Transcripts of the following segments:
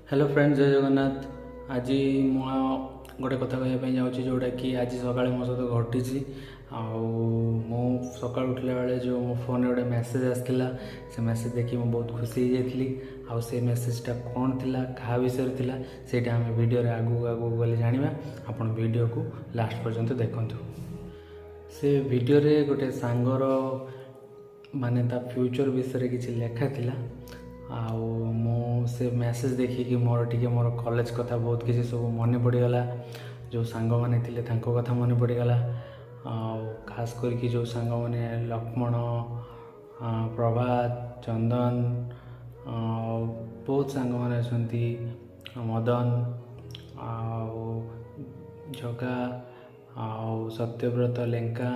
Hello friends, जय जगन्नाथ। आज गोटे कथा कहवाई जाऊँगी जोटा कि आज सका मो सहित घटी सका उठला बेले जो मो फोन गोटे मेसेज आसाला से मेसेज देखी मुझे बहुत खुशी हो जाती। से मेसेजटा कौन थिला क्या विषय थिला सेटा आम वीडियो आगू आगू गले जाना। आपण वीडियो को लास्ट पर्यंत देखंतु। से वीडियो रे गोटे सांगर माने ता फ्यूचर विषय किसी लेखा थिला। से मेसेज देखिकी मोर कॉलेज कथा बहुत किसी सब मन पड़गला। जो सांग मैंने थे कथा मन पड़गला। खास करके जो सांग मैंने लक्ष्मण, प्रभात, चंदन, बहुत सांग मैंने अच्छा, मदन, जगा, सत्यव्रत, लेंका,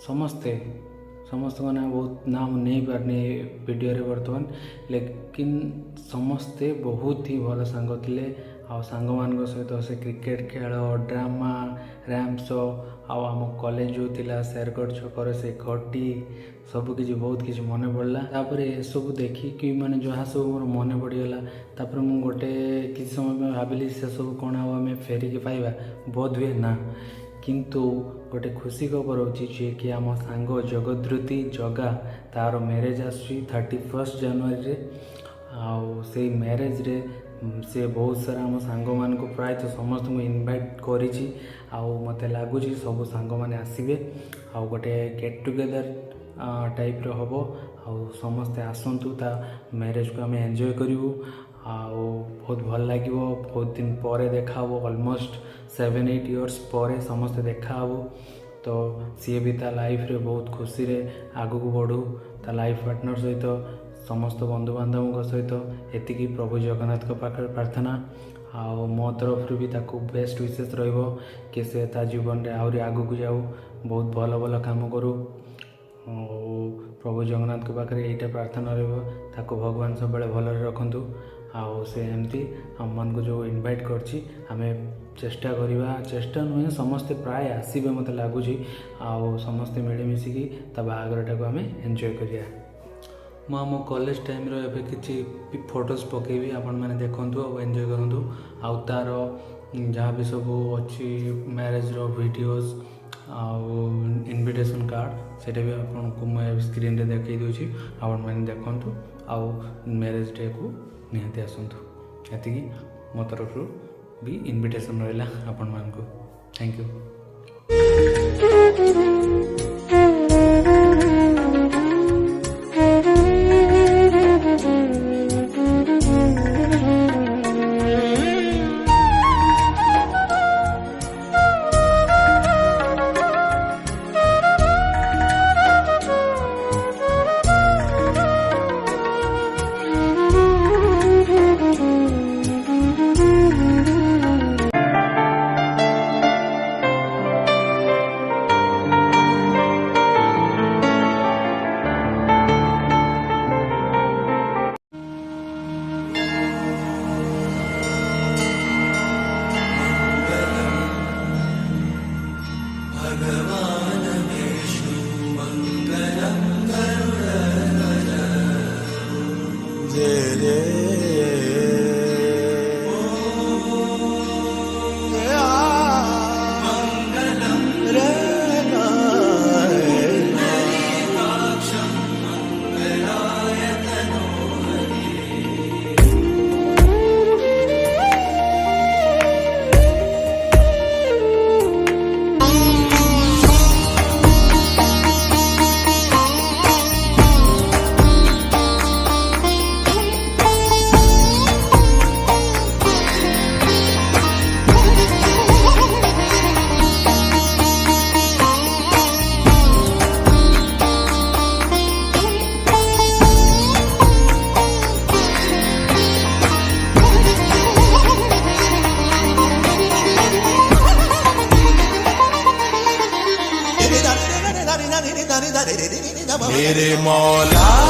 समस्ते समस्त का नाम बहुत नाम नहीं पारनी वीडियो रे बर्तमान, लेकिन समस्ते बहुत ही भल सांग थे। सांग मान सहित से क्रिकेट खेल, ड्रामा, रैम्प शो, आम कॉलेज जो थिला शेरगढ़ छकर से घटी सबकि बहुत किसी मन पड़ला। तापर ये सब देखिकी मैंने जहाँ सब मोर मन पड़गला। तापर मु गोटे किसी समय में भाविली से सब कौन आम फेरिकी पाइबा, बोध हुए ना। किंतु गोटे खुशी खबर होची जे कि आम सांग जगद्रुति जगा तार मैरेज आसुची 31 जनवरी रे। से मैरेज रे से बहुत सारा आम सांग मान को प्राय तो समस्त को इनवाइट करिछि। मत लगुच सब सांग मैंने आसबे। गोटे गेट टुगेदर टाइप रो हबो। समस्ते आसंतु ता मैरेज को आम एंजॉय करूँ। बहुत भल लगे। बहुत दिन पर देखा, ऑलमोस्ट 7-8 इयर्स पर समस्ते देखा। तो सी भी ता लाइफ रे बहुत खुशी रे आगू को बढ़ू। ता लाइफ पार्टनर सहित समस्त बंधु बांधव सहित एतिकी प्रभु जगन्नाथ को पाखे प्रार्थना। मो तरफ भी ताको बेस्ट विशेष रहिबो कि से ता जीवन रे आहुरी आगू को जाऊ, बहुत भल भल काम करू। प्रभु जगन्नाथ के पाखे यहीटा प्रार्थना रहिबो, ताको भगवान सब बेले भल रखंतु। से एमती आम मान को जो इनवाइट करछि आमे चेष्टा करिबा। चेष्टा नुहे समस्ते प्राय आसबे मत लगुच। समस्ते मिलमिशिकी ता बाहाघरटा को आमे एंजॉय करिया। मो कॉलेज टाइम रो एबे किछि फोटोज पकेबी, आपण माने देखंतु और एंजॉय करंतु। तार जहाँ भी सब अच्छी मैरेज रो वीडियोस इनविटेशन कार्ड सेटा भी आपको मैं स्क्रीन रे देखई दोछि। आपण माने देखंतु मैरेज डे को निहाती आसंतु। एतिकी मो तरफ भी इनविटेशन रहा आपण मान को। Thank you. मेरे मौला